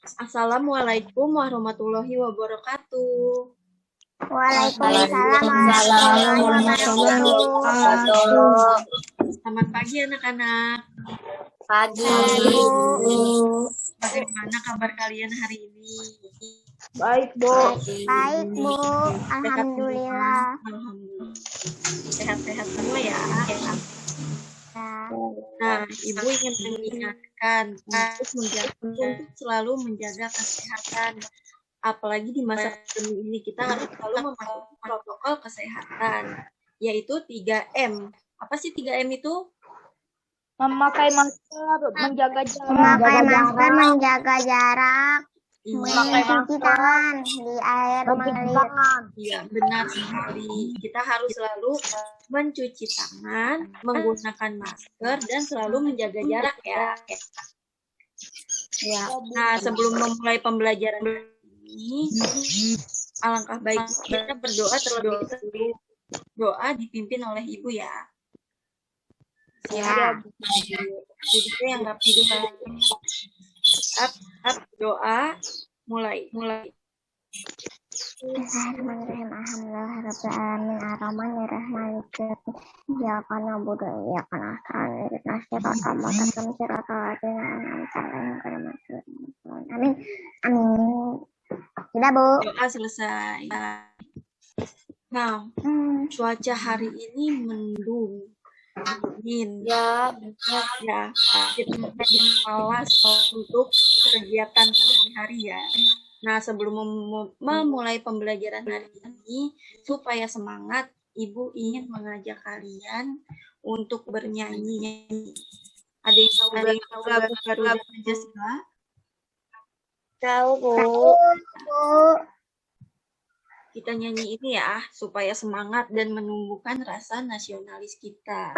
Assalamualaikum warahmatullahi wabarakatuh. Waalaikumsalam warahmatullahi wabarakatuh. Selamat pagi anak-anak. Pagi. Bagaimana kabar kalian hari ini? Baik, Bu. Baik, Bu. Alhamdulillah. Alhamdulillah. Sehat-sehat semua ya. Nah, Ibu ingin mengingatkan untuk selalu menjaga kesehatan. Apalagi di masa pandemi ini kita harus selalu mematuhi protokol kesehatan, yaitu 3M. Apa sih 3M itu? Memakai masker, menjaga jarak, menjaga jarak, mencuci tangan di air mengalir. Iya, benar sekali. Kita harus selalu mencuci tangan, menggunakan masker, dan selalu menjaga jarak ya. Nah, sebelum memulai pembelajaran ini, alangkah baik kita berdoa terlebih dahulu. Doa dipimpin oleh Ibu ya. Siap. Jadi yang rapi dulu. Doa mulai. Bismillahirrahmanirrahim. Alhamdulillahirabbil alamin arrahmanirrahim iyyaka na'budu wa iyyaka nasta'in ihdinas siratal mustaqim siratal ladzina an'amta 'alaihim. Amin. Sudah, Bu. Doa selesai. Nah, cuaca hari ini mendung. Dingin. Ya. Kita malas untuk kegiatan sehari-hari ya. Nah, sebelum memulai pembelajaran hari ini, supaya semangat, Ibu ingin mengajak kalian untuk bernyanyi. Ada yang tahu lagu Garuda Pancasila? Tahu, Bu. Kita nyanyi ini ya, supaya semangat dan menumbuhkan rasa nasionalis kita.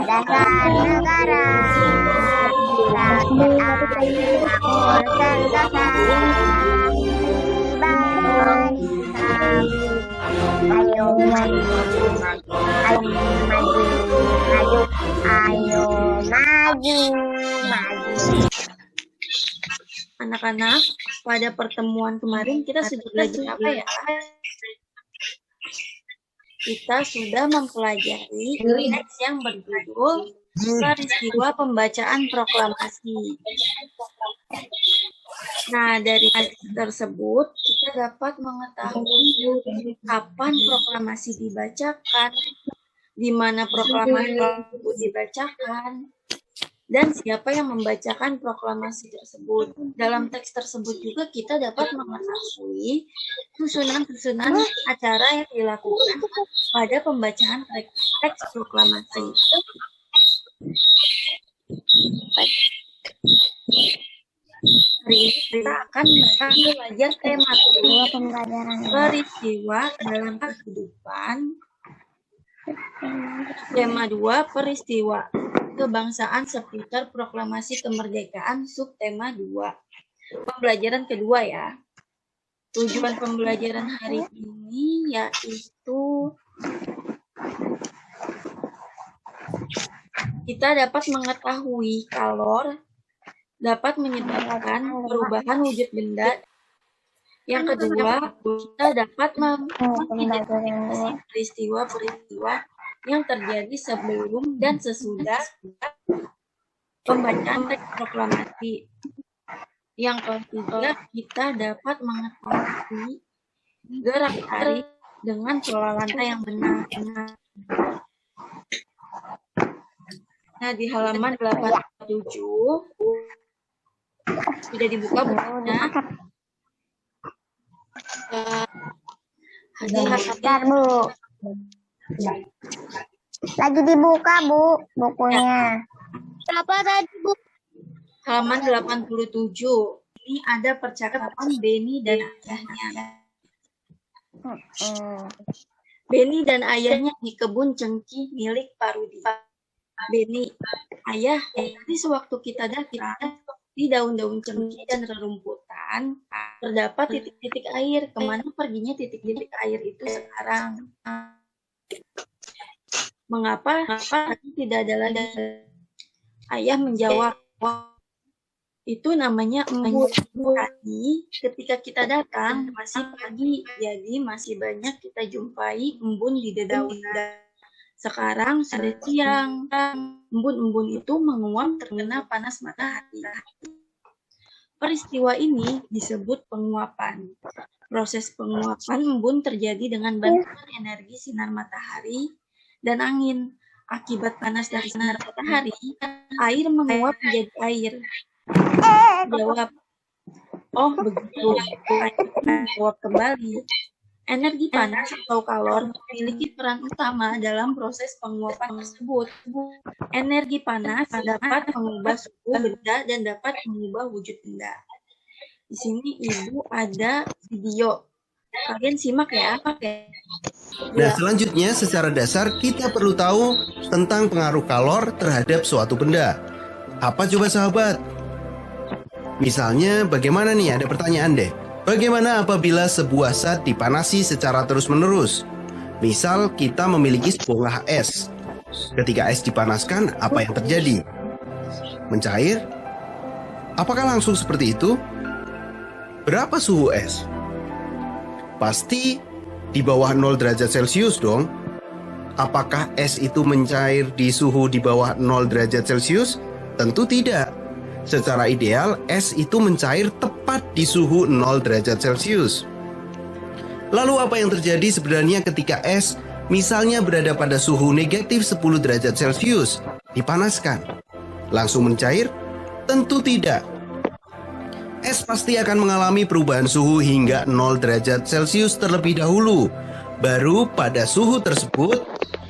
Dasar negara rakyat makmur sentosa ayo maju. Anak-anak, pada pertemuan kemarin kita sudah belajar apa ya? Kita sudah mempelajari teks yang berjudul Peristiwa Pembacaan Proklamasi. Nah, dari teks tersebut kita dapat mengetahui kapan proklamasi dibacakan, di mana proklamasi tersebut dibacakan, dan siapa yang membacakan proklamasi tersebut. Dalam teks tersebut juga kita dapat mengetahui susunan-susunan acara yang dilakukan pada pembacaan teks proklamasi. Hari ini kita akan belajar tema peristiwa dalam kehidupan. Tema 2, peristiwa kebangsaan seputar proklamasi kemerdekaan, subtema 2. Pembelajaran kedua ya. Tujuan pembelajaran hari ini yaitu kita dapat mengetahui kalor dapat menyebabkan perubahan wujud benda. Yang kedua, kita dapat mengidentifikasi peristiwa-peristiwa yang terjadi sebelum dan sesudah pembacaan teks proklamasi. Yang ketiga, kita dapat mengetahui gerak-gerik dengan pola lantai yang benar. Nah, di halaman 87 sudah dibuka bukunya. Bentar, Bu. Lagi dibuka, Bu, bukunya. Apa tadi, Bu? Halaman 87. Ini ada percakapan Beni dan ayahnya. Beni dan ayahnya di kebun cengkih milik Parudi. Beni, ayah, tadi sewaktu kita datang, di daun-daun cengkih dan rerumputan terdapat titik-titik air. Kemana perginya titik-titik air itu sekarang? Mengapa tidak ada lagi? Ayah menjawab, itu namanya embun. Tadi ketika kita datang masih pagi, jadi masih banyak kita jumpai embun di dedaunan. Sekarang sudah siang, embun-embun itu menguap terkena panas matahari. Peristiwa ini disebut penguapan. Proses penguapan embun terjadi dengan bantuan energi sinar matahari dan angin. Akibat panas dari sinar matahari, air menguap menjadi air. Jawab, oh begitu, air menguap kembali. Energi panas atau kalor memiliki peran utama dalam proses penguapan tersebut. Energi panas dapat mengubah suhu benda dan dapat mengubah wujud benda. Di sini Ibu ada video. Kalian simak ya. Nah, selanjutnya secara dasar kita perlu tahu tentang pengaruh kalor terhadap suatu benda. Apa coba sahabat? Misalnya bagaimana nih, ada pertanyaan deh. Bagaimana apabila sebuah zat dipanasi secara terus-menerus? Misal kita memiliki sebuah es. Ketika es dipanaskan, apa yang terjadi? Mencair? Apakah langsung seperti itu? Berapa suhu es? Pasti di bawah 0 derajat Celcius dong. Apakah es itu mencair di suhu di bawah 0 derajat Celcius? Tentu tidak. Secara ideal, es itu mencair tepat di suhu 0 derajat Celcius. Lalu apa yang terjadi sebenarnya ketika es misalnya berada pada suhu negatif 10 derajat Celcius, dipanaskan? Langsung mencair? Tentu tidak. Es pasti akan mengalami perubahan suhu hingga 0 derajat Celcius terlebih dahulu. Baru pada suhu tersebut,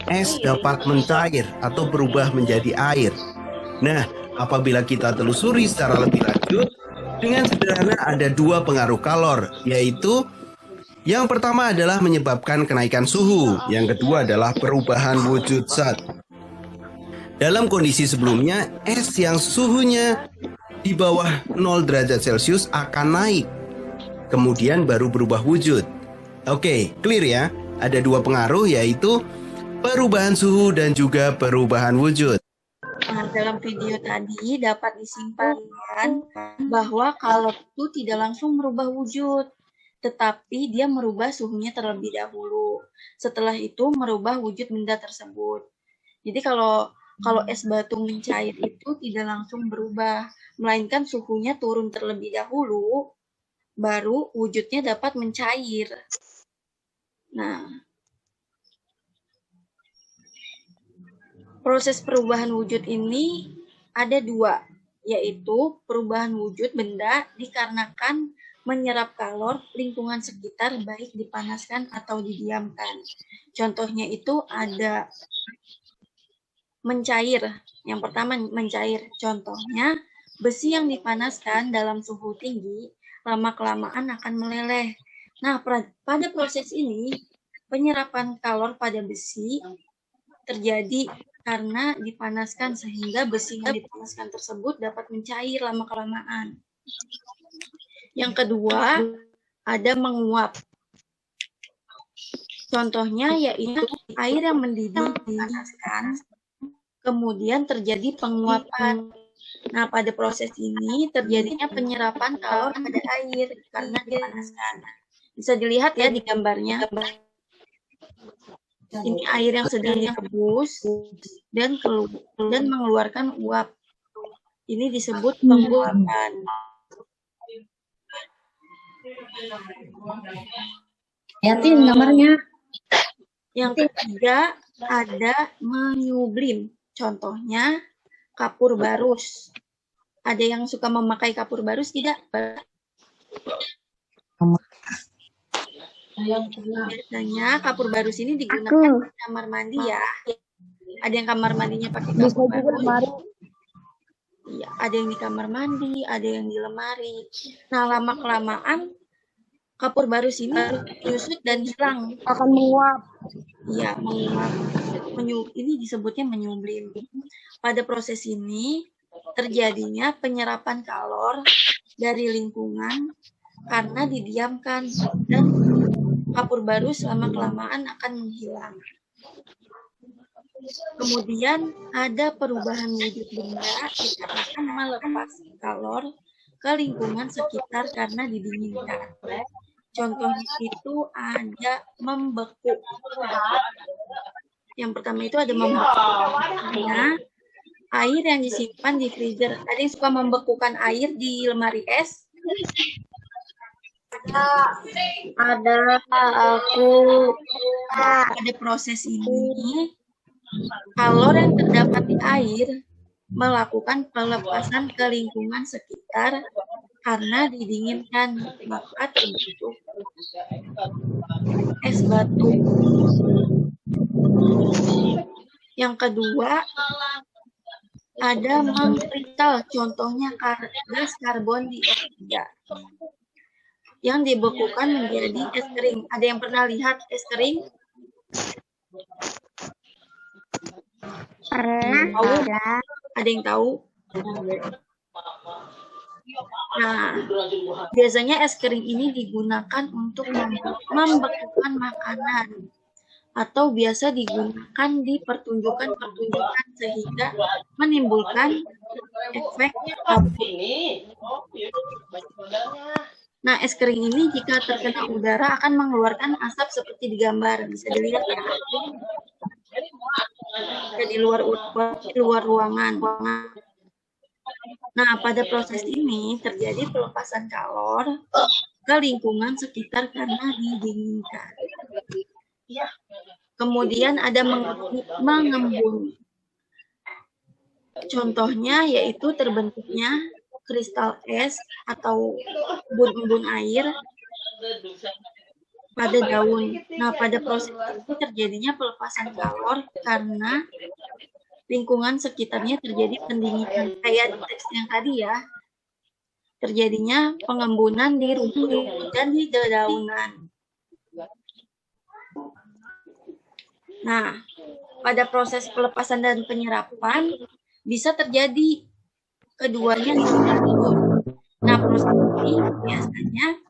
es dapat mencair atau berubah menjadi air. Nah, apabila kita telusuri secara lebih lanjut, dengan sederhana ada dua pengaruh kalor, yaitu yang pertama adalah menyebabkan kenaikan suhu, yang kedua adalah perubahan wujud zat. Dalam kondisi sebelumnya, es yang suhunya di bawah 0 derajat Celcius akan naik, kemudian baru berubah wujud. Oke, clear ya? Ada dua pengaruh, yaitu perubahan suhu dan juga perubahan wujud. Nah, dalam video tadi dapat disimpulkan bahwa kalor itu tidak langsung merubah wujud, tetapi dia merubah suhunya terlebih dahulu. Setelah itu merubah wujud benda tersebut. Jadi kalau es batu mencair itu tidak langsung berubah, melainkan suhunya turun terlebih dahulu, baru wujudnya dapat mencair. Nah, proses perubahan wujud ini ada dua, yaitu perubahan wujud benda dikarenakan menyerap kalor lingkungan sekitar baik dipanaskan atau didiamkan. Contohnya itu ada mencair. Yang pertama mencair. Contohnya besi yang dipanaskan dalam suhu tinggi lama-kelamaan akan meleleh. Nah, pada proses ini penyerapan kalor pada besi terjadi karena dipanaskan sehingga besi yang dipanaskan tersebut dapat mencair lama-kelamaan. Yang kedua, ada menguap. Contohnya yaitu air yang mendidih dipanaskan, kemudian terjadi penguapan. Nah, pada proses ini terjadinya penyerapan kalor pada air karena dipanaskan. Bisa dilihat ya di gambarnya. Ini air yang sedang direbus dan mengeluarkan uap. Ini disebut penguapan. Lihatin gambarnya. Yang ketiga ada menyublim. Contohnya kapur barus. Ada yang suka memakai kapur barus tidak? Biasanya kapur barus ini digunakan di kamar mandi ya. Ada yang kamar mandinya pakai kapur barus. Iya, ada yang di kamar mandi, ada yang di lemari. Nah, lama-kelamaan kapur barus ini menyusut dan hilang. Akan menguap. Iya, menguap. Ini disebutnya menyublim. Pada proses ini terjadinya penyerapan kalor dari lingkungan karena didiamkan dan kapur barus lama-kelamaan akan menghilang. Kemudian ada perubahan wujud benda dikarenakan melepas kalor ke lingkungan sekitar karena didinginkan. Contohnya itu ada membeku. Yang pertama itu ada membeku. Karena air yang disimpan di freezer. Ada yang suka membekukan air di lemari es? Ada aku. Pada proses ini, kalor yang terdapat di air melakukan pelepasan ke lingkungan sekitar karena didinginkan, maka terbentuk es batu. Yang kedua, ada mengkristal, contohnya gas karbon dioksida yang dibekukan menjadi es kering. Ada yang pernah lihat es kering? Pernah. Ada yang tahu? Nah, biasanya es kering ini digunakan untuk membekukan makanan atau biasa digunakan di pertunjukan-pertunjukan sehingga menimbulkan efek kabut. Nah, es kering ini jika terkena udara akan mengeluarkan asap seperti di gambar. Bisa dilihat ya. Di luar ruangan. Nah, pada proses ini terjadi pelepasan kalor ke lingkungan sekitar karena didinginkan. Kemudian ada mengembun. Contohnya yaitu terbentuknya kristal es atau embun-embun air pada daun. Nah, pada proses ini terjadinya pelepasan kalor karena lingkungan sekitarnya terjadi pendinginan. Kayak di teks yang tadi ya, terjadinya pengembunan di rumput dan di dedaunan. Nah, pada proses pelepasan dan penyerapan bisa terjadi keduanya sekaligus. Nah, proses ini biasanya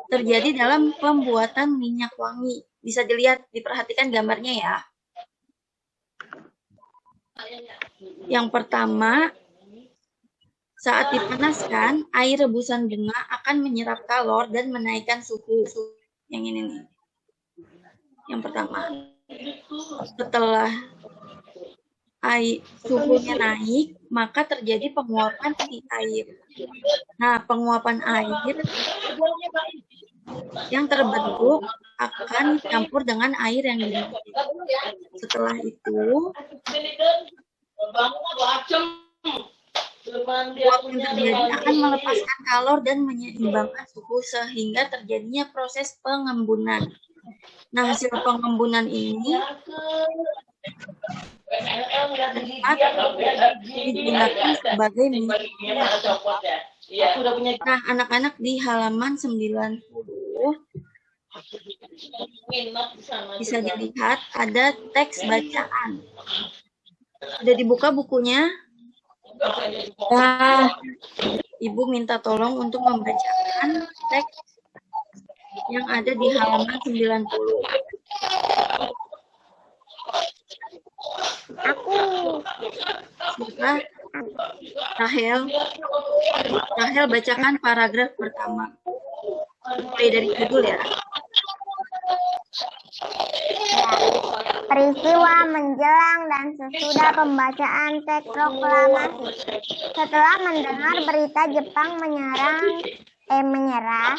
terjadi dalam pembuatan minyak wangi. Bisa dilihat, diperhatikan gambarnya ya. Yang pertama, saat dipanaskan, air rebusan bunga akan menyerap kalor dan menaikkan suhu. Yang ini nih. Yang pertama. Setelah suhunya naik, maka terjadi penguapan di air. Nah, penguapan air yang terbentuk akan campur dengan air yang dingin. Setelah itu, uap yang terjadi akan melepaskan kalor dan menyeimbangkan suhu sehingga terjadinya proses pengembunan. Nah, hasil pengembunan ini digunakan sebagai minyak. Nah, anak-anak di halaman 90 bisa dilihat ada teks bacaan. Sudah dibuka bukunya? Nah, Ibu minta tolong untuk membacakan teks yang ada di halaman 90. Aku. Sudah, Rahel bacakan paragraf pertama. Mulai dari judul ya. Peristiwa menjelang dan sesudah pembacaan teks proklamasi. Setelah mendengar berita Jepang menyerah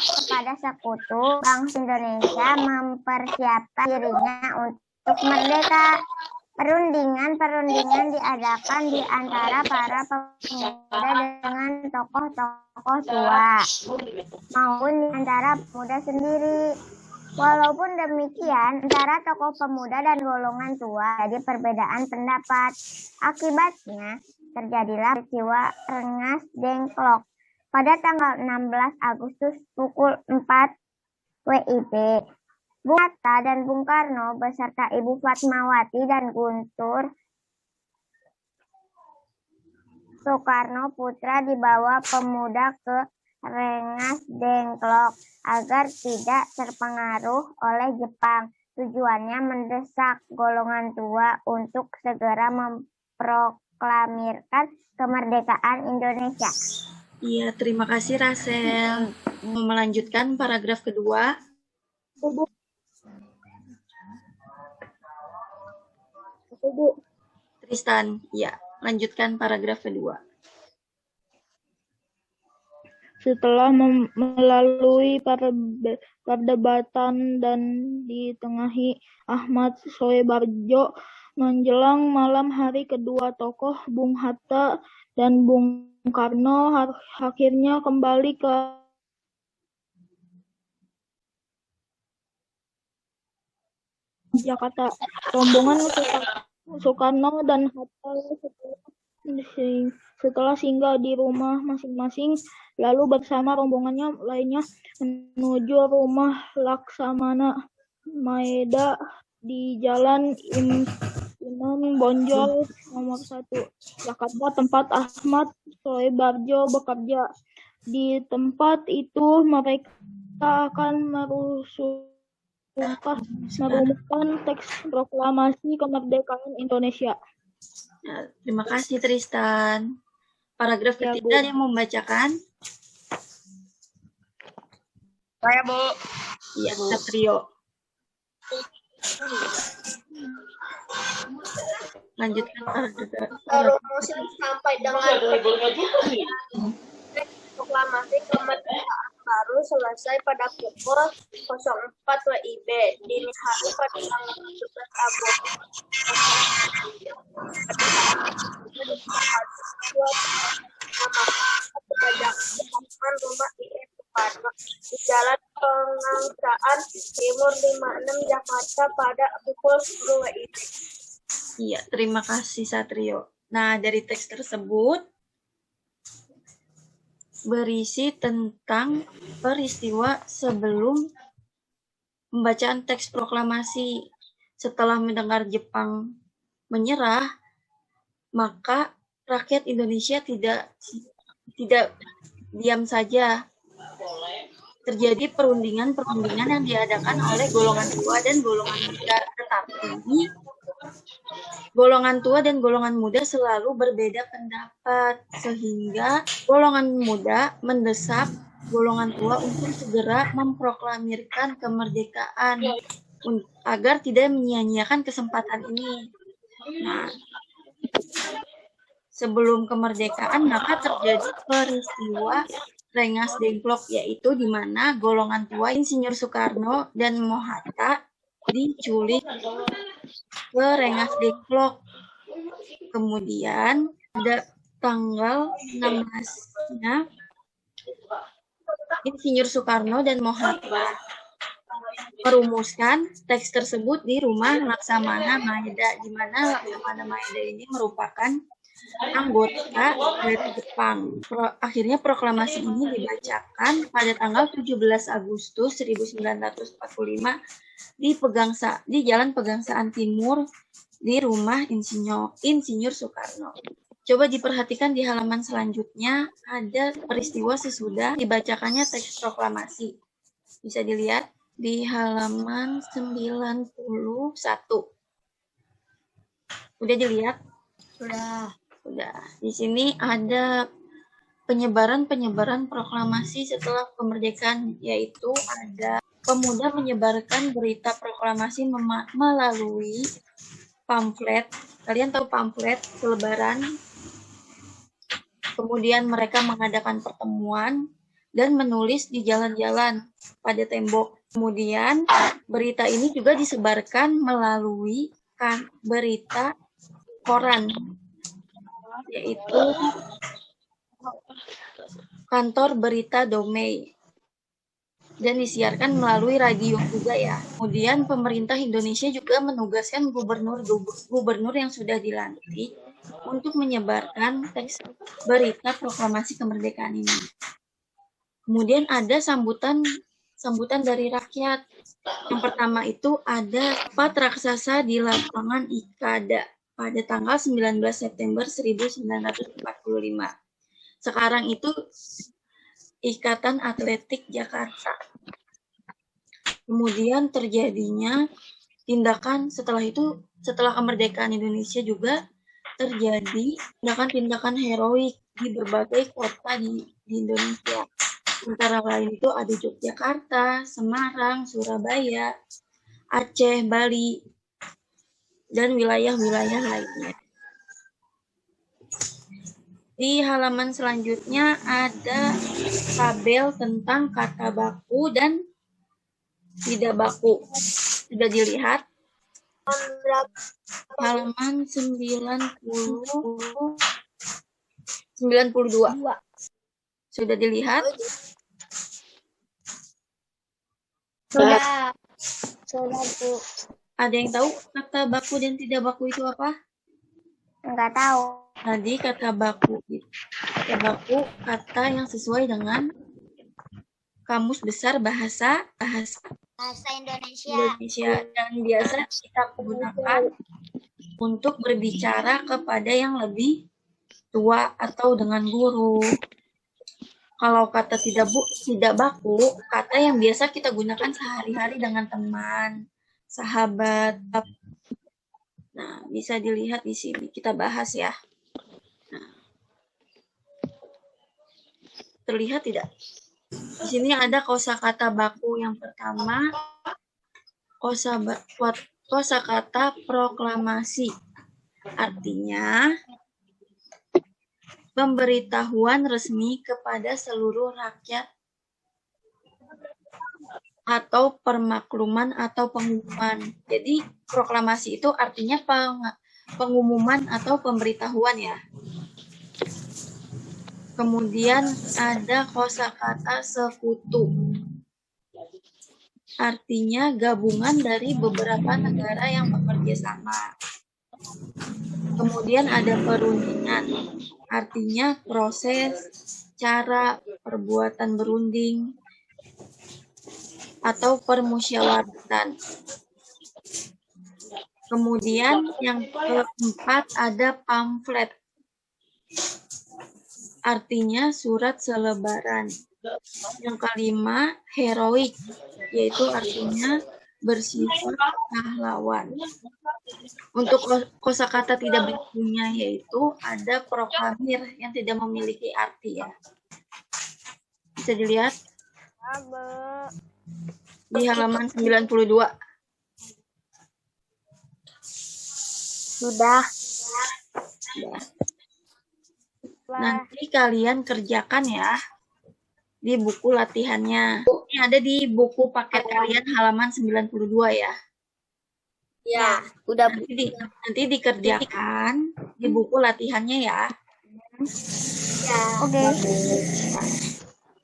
kepada sekutu, bangsa Indonesia mempersiapkan dirinya untuk merdeka. Perundingan diadakan di antara para pemuda dengan tokoh-tokoh tua maupun di antara pemuda sendiri. Walaupun demikian, antara tokoh pemuda dan golongan tua jadi perbedaan pendapat. Akibatnya, terjadilah peristiwa Rengas Dengklok pada tanggal 16 Agustus pukul 4 WIB. Bung Hatta dan Bung Karno beserta Ibu Fatmawati dan Guntur Soekarno Putra dibawa pemuda ke Rengas Dengklok agar tidak terpengaruh oleh Jepang. Tujuannya mendesak golongan tua untuk segera memproklamirkan kemerdekaan Indonesia. Iya, terima kasih Rasel. Mau melanjutkan paragraf kedua? Tristan, ya, lanjutkan paragraf kedua. Setelah melalui perdebatan dan ditengahi Ahmad Soebarjo, menjelang malam hari kedua tokoh Bung Hatta dan Bung Karno akhirnya kembali ke Jakarta. Rombongan Soekarno dan Hatta setelah singgah di rumah masing-masing, lalu bersama rombongannya lainnya menuju rumah Laksamana Maeda di Jalan Imam Bonjol nomor 1, Jakarta, tempat Ahmad Soebarjo bekerja. Di tempat itu mereka akan merumuskan teks proklamasi kemerdekaan Indonesia. Ya, terima kasih Tristan. Paragraf ketiga yang membacakan. Saya, Bu. Iya, Satrio. Lanjutkan paragraf. Sampai dengan proklamasi kemerdekaan baru selesai pada pukul 04 WIB dini hari pada tanggal 17 Agustus. Rumah IM Soekarno di Jalan Pengangsaan Timur 56 Jakarta pada pukul 10 WIB. Iya, terima kasih Satrio. Nah, dari teks tersebut berisi tentang peristiwa sebelum pembacaan teks proklamasi. Setelah mendengar Jepang menyerah, maka rakyat Indonesia tidak diam saja. Terjadi perundingan yang diadakan oleh golongan tua dan golongan muda. Tetapi golongan tua dan golongan muda selalu berbeda pendapat, sehingga golongan muda mendesak golongan tua untuk segera memproklamirkan kemerdekaan agar tidak menyia-nyiakan kesempatan ini. Nah, sebelum kemerdekaan maka terjadi peristiwa Rengas Dengklok, yaitu di mana golongan tua Insinyur Soekarno dan Mohatta diculik ke Rengas Dengklok. Kemudian ada tanggal 16-nya Insinyur Soekarno dan Mohatta merumuskan teks tersebut di rumah Laksamana Maeda, di mana Laksamana Maeda ini merupakan anggota dari Jepang. Akhirnya proklamasi ini dibacakan pada tanggal 17 Agustus 1945 di Jalan Pegangsaan Timur di rumah Insinyur Soekarno. Coba diperhatikan di halaman selanjutnya ada peristiwa sesudah dibacakannya teks proklamasi. Bisa dilihat di halaman 91. Udah dilihat? Sudah. Di sini ada penyebaran proklamasi setelah kemerdekaan, yaitu ada pemuda menyebarkan berita proklamasi melalui pamflet. Kalian tahu pamflet selebaran? Kemudian mereka mengadakan pertemuan dan menulis di jalan-jalan pada tembok. Kemudian berita ini juga disebarkan melalui berita koran, yaitu kantor berita Domei. dan disiarkan melalui radio juga ya. Kemudian pemerintah Indonesia juga menugaskan gubernur yang sudah dilantik untuk menyebarkan teks berita proklamasi kemerdekaan ini. Kemudian ada sambutan dari rakyat. Yang pertama itu ada rapat raksasa di lapangan Ikada pada tanggal 19 September 1945. Sekarang itu Ikatan Atletik Jakarta. Kemudian terjadinya tindakan setelah kemerdekaan Indonesia juga terjadi tindakan-tindakan heroik di berbagai kota di Indonesia. Antara lain itu ada Yogyakarta, Semarang, Surabaya, Aceh, Bali, dan wilayah-wilayah lainnya. Di halaman selanjutnya ada tabel tentang kata baku dan tidak baku. Sudah dilihat? Halaman 92. Sudah dilihat? Sudah. Sudah, Bu. Ada yang tahu kata baku dan tidak baku itu apa? Enggak tahu. Tadi kata baku kata yang sesuai dengan Kamus Besar Bahasa Indonesia. dan biasa kita gunakan untuk berbicara kepada yang lebih tua atau dengan guru. Kalau kata tidak baku, kata yang biasa kita gunakan sehari-hari dengan teman, sahabat. Nah, bisa dilihat di sini. Kita bahas ya. Nah, terlihat tidak? Di sini ada kosakata baku yang pertama, kosakata proklamasi. Artinya pemberitahuan resmi kepada seluruh rakyat atau permakluman atau pengumuman. Jadi proklamasi itu artinya pengumuman atau pemberitahuan ya. Kemudian ada kosakata sekutu. Artinya gabungan dari beberapa negara yang bekerja sama. Kemudian ada perundingan. Artinya proses, cara, perbuatan berunding, atau permusyawaratan. Kemudian yang keempat ada pamflet. Artinya surat selebaran. Yang kelima heroik, yaitu artinya bersifat pahlawan. Untuk kosakata tidak bakunya yaitu ada proklamir yang tidak memiliki arti ya. Bisa dilihat di halaman 92. Sudah. Nanti kalian kerjakan ya di buku latihannya. Ini ada di buku paket kalian halaman 92 ya. Ya, udah. Nanti dikerjakan di buku latihannya ya. Ya. Oke.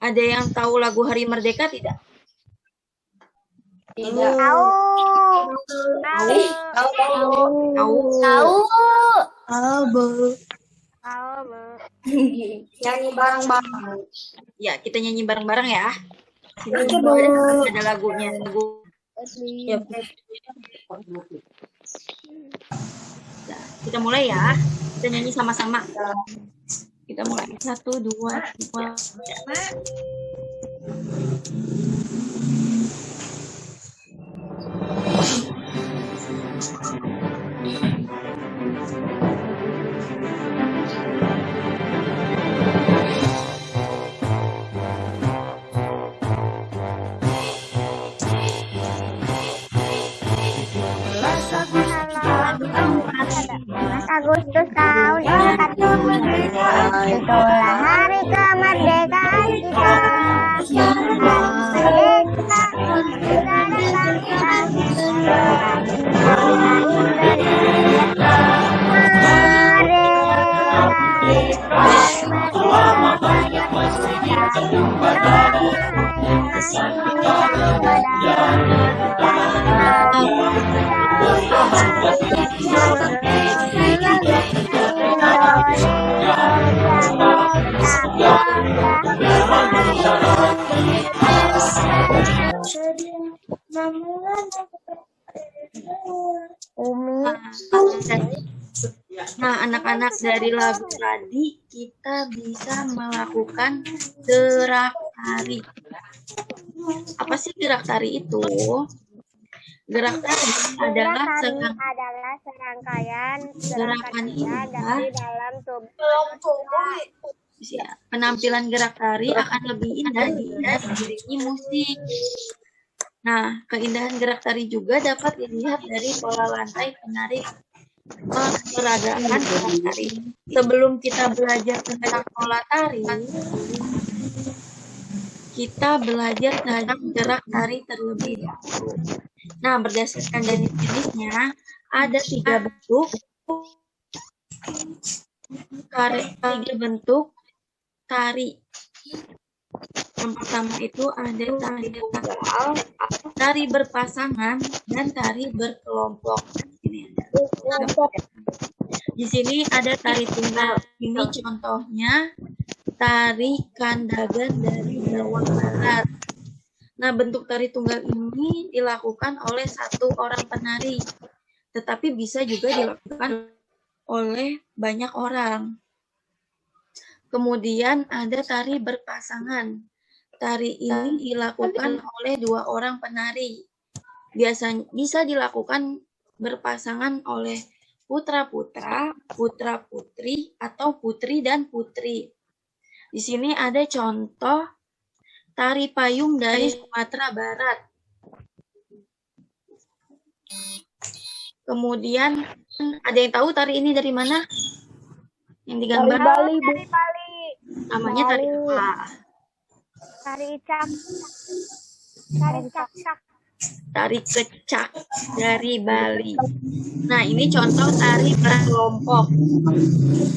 Ada yang tahu lagu Hari Merdeka tidak? Tidak. Tahu. Nyanyi bareng-bareng. Ya, kita nyanyi bareng-bareng ya. Sini ada lagunya. Ya. Nah, kita mulai ya. Kita nyanyi sama-sama. Kita mulai. 1, 2, 3. Mas Agustus tahun 45. Itulah hari kemerdekaan kita. Merdeka, sudah datang kita. Nah, anak-anak, dari lagu tadi kita bisa melakukan gerak tari. Apa sih gerak tari itu? Gerak tari adalah serangkaian gerakan indah dari dalam tubuh. Penampilan gerak tari akan lebih indah jika diiringi musik. Nah, keindahan gerak tari juga dapat dilihat dari pola lantai penari peragaan gerak tari. Sebelum kita belajar tentang pola tari, kita belajar tentang gerak tari terlebih dahulu. Nah, berdasarkan jenis-jenisnya, ada 3 bentuk tari. Yang pertama itu ada tari tunggal, tari berpasangan, dan tari berkelompok. Di sini ada tari tunggal. Ini contohnya tari Kandagan dari Jawa Barat. Nah, bentuk tari tunggal ini dilakukan oleh 1 orang penari, tetapi bisa juga dilakukan oleh banyak orang. Kemudian ada tari berpasangan. Tari ini dilakukan oleh 2 orang penari. Biasanya bisa dilakukan berpasangan oleh putra-putra, putra-putri, atau putri dan putri. Di sini ada contoh tari payung dari Sumatera Barat. Kemudian ada yang tahu tari ini dari mana? Yang digambar? Bali. Namanya tari apa? Tari cak. Tari kecak dari Bali. Nah, ini contoh tari berkelompok.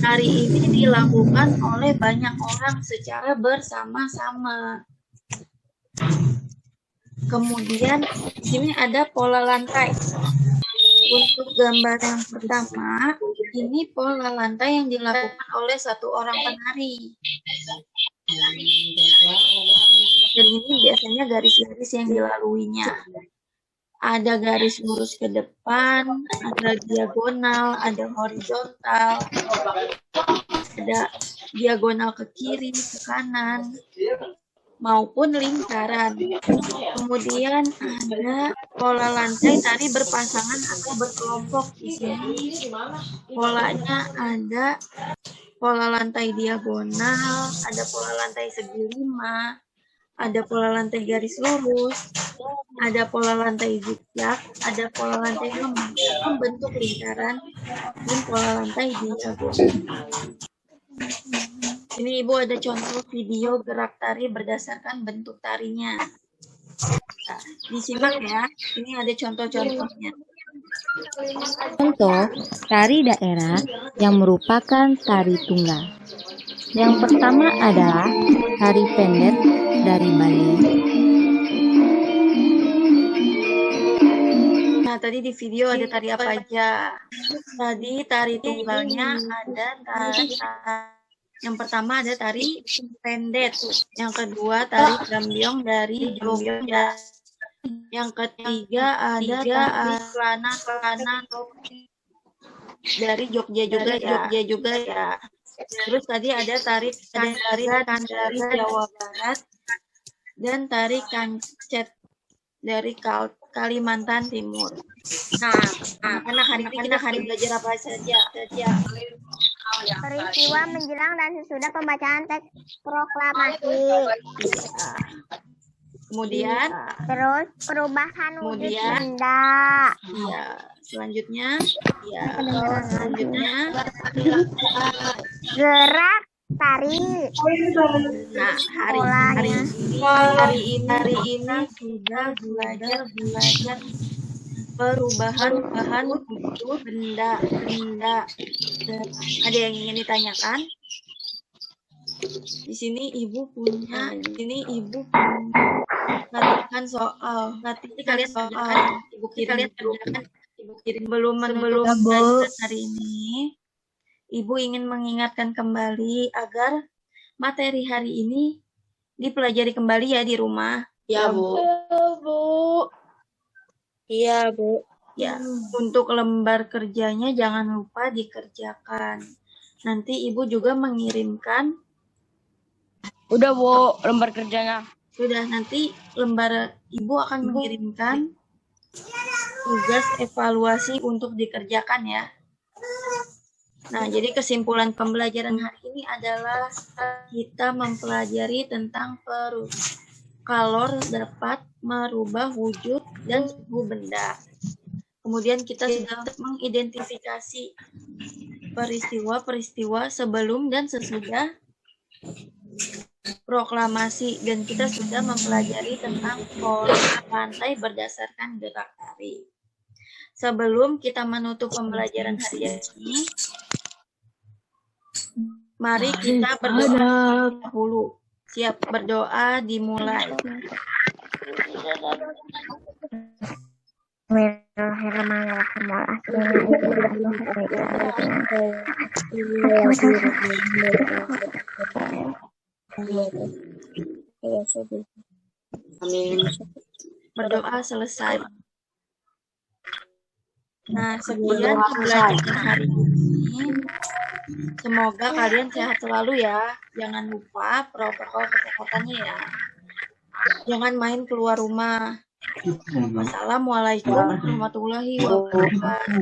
Tari ini dilakukan oleh banyak orang secara bersama-sama. Kemudian di sini ada pola lantai. Untuk gambar yang pertama, ini pola lantai yang dilakukan oleh 1 orang penari. Dan ini biasanya garis-garis yang dilaluinya. Ada garis lurus ke depan, ada diagonal, ada horizontal, ada diagonal ke kiri, ke kanan, maupun lingkaran. Kemudian ada pola lantai tari berpasangan atau berkelompok. Di sini polanya ada pola lantai diagonal, ada pola lantai segi 5, ada pola lantai garis lurus, ada pola lantai zigzag, ada pola lantai membentuk lingkaran, dan pola lantai diagonal. Ini Ibu ada contoh video gerak tari berdasarkan bentuk tarinya. Nah, disimak ya, ini ada contoh-contohnya. Contoh tari daerah yang merupakan tari tunggal. Yang pertama adalah tari pendek dari Bali. Nah, tadi di video ada tari apa aja? Tadi tari tunggalnya ada tari. Yang pertama ada tari pendet, yang kedua tari gambyong dari Jogja, yang ketiga ada tari kelana dari Jogja juga ya. Terus tadi ada tari dari Jawa Barat dan tari kancet dari Kalimantan Timur. Nah, anak hari ini kita belajar apa saja? Peristiwa menjelang dan sesudah pembacaan teks proklamasi. Kemudian, terus perubahan wujud benda. Iya, selanjutnya, gerak tari. Nah, hari ini sudah belajar perubahan wujud benda. Ada yang ingin ditanyakan? Di sini ibu punya latihan soal. Nanti kalian ibu kirim belum hari ini. Ibu ingin mengingatkan kembali agar materi hari ini dipelajari kembali ya di rumah. Ya, Bu. Iya, Bu. Ya, untuk lembar kerjanya jangan lupa dikerjakan. Nanti ibu juga mengirimkan. Udah, Bu, lembar kerjanya. Sudah, nanti lembar ibu akan mengirimkan tugas evaluasi untuk dikerjakan ya. Nah, jadi kesimpulan pembelajaran hari ini adalah kita mempelajari tentang kalor dapat merubah wujud dan suhu benda. Kemudian kita sudah mengidentifikasi peristiwa-peristiwa sebelum dan sesudah proklamasi, dan kita sudah mempelajari tentang pola pantai berdasarkan gerak tarik. Sebelum kita menutup pembelajaran hari ini, mari kita berdoa dahulu. Siap, berdoa dimulai. Berdoa selesai. Nah, sekian pembelajaran hari ini. Semoga kalian sehat selalu ya. Jangan lupa protokol kesehatannya ya. Jangan main keluar rumah. Wassalamualaikum warahmatullahi wabarakatuh.